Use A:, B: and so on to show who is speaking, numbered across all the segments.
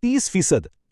A: 30%،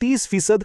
A: 30%